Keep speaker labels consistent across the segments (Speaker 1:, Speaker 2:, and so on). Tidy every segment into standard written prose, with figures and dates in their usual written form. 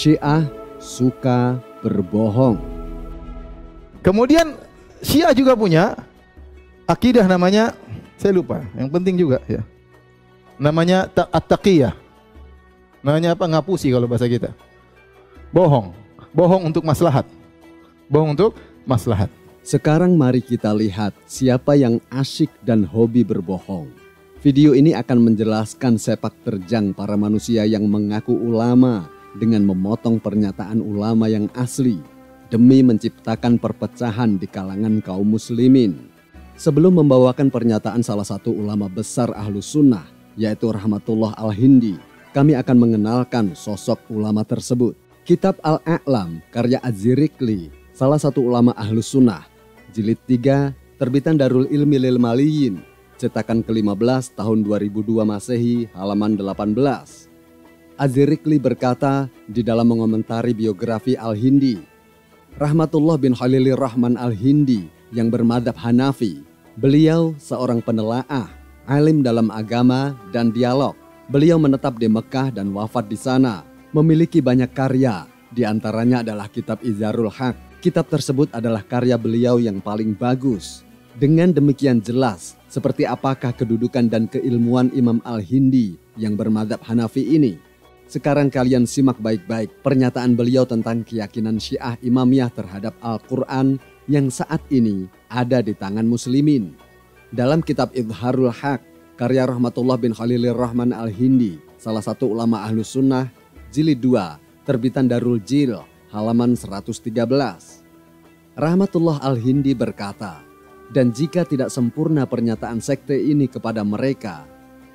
Speaker 1: Syiah suka berbohong.
Speaker 2: Kemudian Syiah juga punya akidah namanya, saya lupa, yang penting juga ya. Namanya at-taqiyah. Namanya apa? Ngapusi kalau bahasa kita. Bohong. Bohong untuk maslahat. Bohong untuk maslahat.
Speaker 1: Sekarang mari kita lihat siapa yang asyik dan hobi berbohong. Video ini akan menjelaskan sepak terjang para manusia yang mengaku ulama dengan memotong pernyataan ulama yang asli demi menciptakan perpecahan di kalangan kaum muslimin. Sebelum membawakan pernyataan salah satu ulama besar Ahlus Sunnah, yaitu Rahmatullah Al-Hindi, kami akan mengenalkan sosok ulama tersebut. Kitab Al-A'lam karya Az-Zirikli, salah satu ulama Ahlus Sunnah, jilid 3, terbitan Darul Ilmi lil Maliyin, cetakan ke-15 tahun 2002 Masehi, halaman 18. Az-Zirikli berkata di dalam mengomentari biografi Al-Hindi, Rahmatullah bin Khalilur Rahman Al-Hindi yang bermadhab Hanafi. Beliau seorang penelaah, alim dalam agama dan dialog. Beliau menetap di Mekah dan wafat di sana. Memiliki banyak karya, di antaranya adalah kitab Izharul Haq. Kitab tersebut adalah karya beliau yang paling bagus. Dengan demikian jelas, seperti apakah kedudukan dan keilmuan Imam Al-Hindi yang bermadhab Hanafi ini. Sekarang kalian simak baik-baik pernyataan beliau tentang keyakinan Syiah Imamiyah terhadap Al-Quran yang saat ini ada di tangan muslimin. Dalam kitab Izharul Haq, karya Rahmatullah bin Khalilur Rahman Al-Hindi, salah satu ulama Ahlus Sunnah, jilid 2, terbitan Darul Jil, halaman 113. Rahmatullah Al-Hindi berkata, dan jika tidak sempurna pernyataan sekte ini kepada mereka,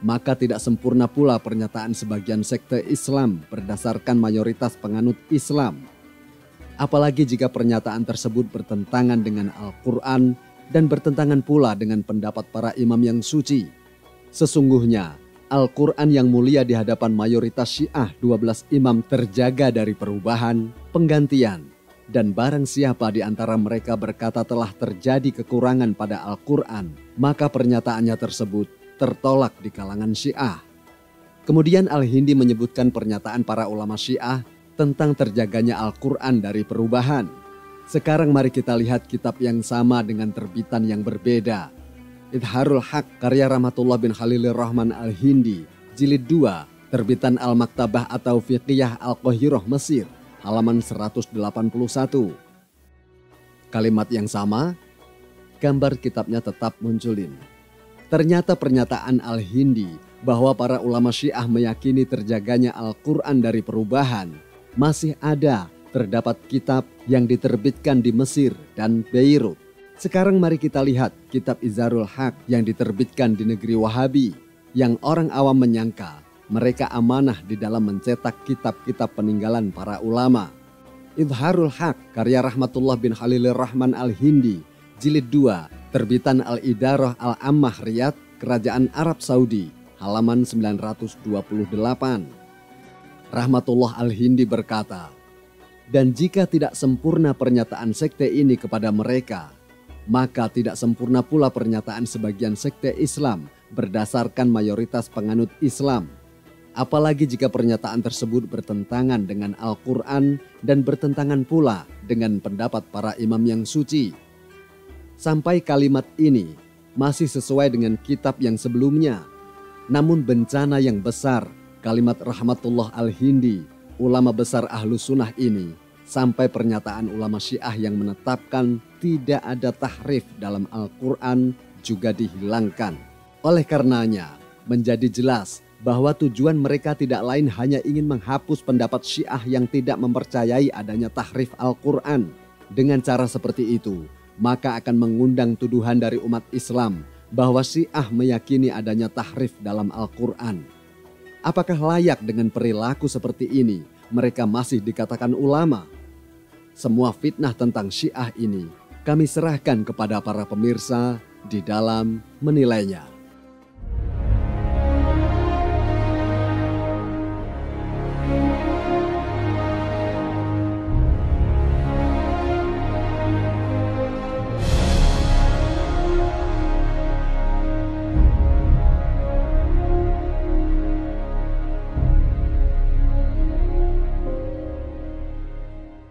Speaker 1: maka tidak sempurna pula pernyataan sebagian sekte Islam berdasarkan mayoritas penganut Islam. Apalagi jika pernyataan tersebut bertentangan dengan Al-Quran dan bertentangan pula dengan pendapat para imam yang suci. Sesungguhnya Al-Quran yang mulia di hadapan mayoritas Syiah 12 imam terjaga dari perubahan, penggantian, dan barang siapa di antara mereka berkata telah terjadi kekurangan pada Al-Quran, maka pernyataannya tersebut tertolak di kalangan Syiah. Kemudian Al-Hindi menyebutkan pernyataan para ulama Syiah tentang terjaganya Al-Quran dari perubahan. Sekarang mari kita lihat kitab yang sama dengan terbitan yang berbeda. Izharul Haq karya Rahmatullah bin Khalilur Rahman Al-Hindi, jilid 2, terbitan Al-Maktabah atau Fiqhiyah Al-Qahirah Mesir, halaman 181. Kalimat yang sama, gambar kitabnya tetap munculin. Ternyata pernyataan Al-Hindi bahwa para ulama Syiah meyakini terjaganya Al-Quran dari perubahan masih ada, terdapat kitab yang diterbitkan di Mesir dan Beirut. Sekarang mari kita lihat kitab Izharul Haq yang diterbitkan di negeri Wahabi, yang orang awam menyangka mereka amanah di dalam mencetak kitab-kitab peninggalan para ulama. Izharul Haq karya Rahmatullah bin Khalilur Rahman Al-Hindi, jilid 2, terbitan Al-Idarah Al-Ammah Riyadh, Kerajaan Arab Saudi, halaman 928. Rahmatullah Al-Hindi berkata, dan jika tidak sempurna pernyataan sekte ini kepada mereka, maka tidak sempurna pula pernyataan sebagian sekte Islam berdasarkan mayoritas penganut Islam. Apalagi jika pernyataan tersebut bertentangan dengan Al-Quran dan bertentangan pula dengan pendapat para imam yang suci. Sampai kalimat ini masih sesuai dengan kitab yang sebelumnya. Namun bencana yang besar, kalimat Rahmatullah Al-Hindi, ulama besar Ahlus Sunnah ini, sampai pernyataan ulama Syiah yang menetapkan tidak ada tahrif dalam Al-Quran juga dihilangkan. Oleh karenanya, menjadi jelas bahwa tujuan mereka tidak lain hanya ingin menghapus pendapat Syiah yang tidak mempercayai adanya tahrif Al-Quran. Dengan cara seperti itu, maka akan mengundang tuduhan dari umat Islam bahwa Syiah meyakini adanya tahrif dalam Al-Quran. Apakah layak dengan perilaku seperti ini mereka masih dikatakan ulama? Semua fitnah tentang Syiah ini kami serahkan kepada para pemirsa di dalam menilainya.